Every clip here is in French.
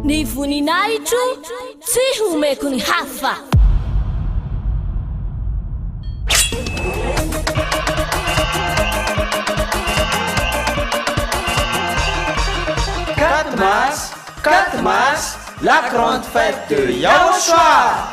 Ny voninahitro tsy homeko ny hafa. Quatre mars, la grande fête de Yahushua.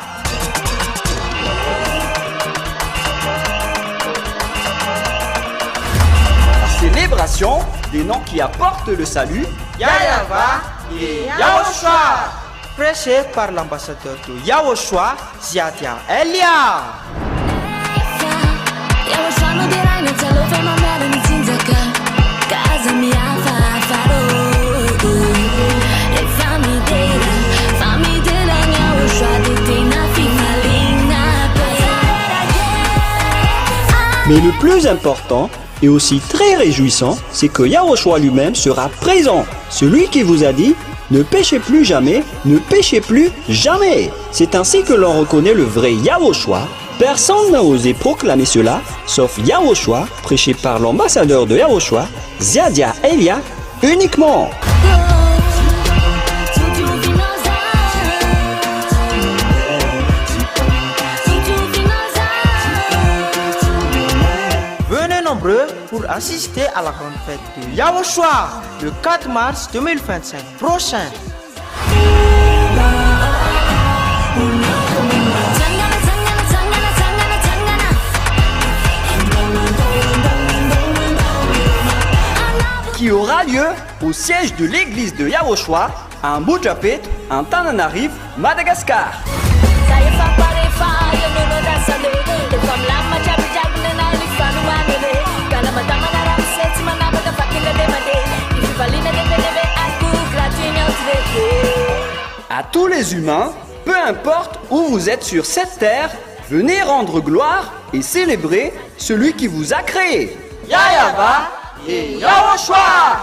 Célébration des noms qui apportent le salut, Yahweh et Yahushua. Prêché par l'ambassadeur de Yahushua, Ziadia Elia. Yahushua no dirai na cielo fenomeno ni zinzaka. Casa mi afafaro. Famidela Yahushua detina fimalina. Mais le plus important et aussi très réjouissant, c'est que Yahushua lui-même sera présent. Celui qui vous a dit « Ne péchez plus jamais, ne péchez plus jamais ». C'est ainsi que l'on reconnaît le vrai Yahushua. Personne n'a osé proclamer cela, sauf Yahushua, prêché par l'ambassadeur de Yahushua, Ziadia Elia, uniquement. Pour assister à la grande fête de Yahushua le 4 mars 2025 prochain. Qui aura lieu au siège de l'église de Yahushua à Mbujapet, en Tananarive, Madagascar. À tous les humains, peu importe où vous êtes sur cette terre, venez rendre gloire et célébrer celui qui vous a créé. Yahweh et Yahushua.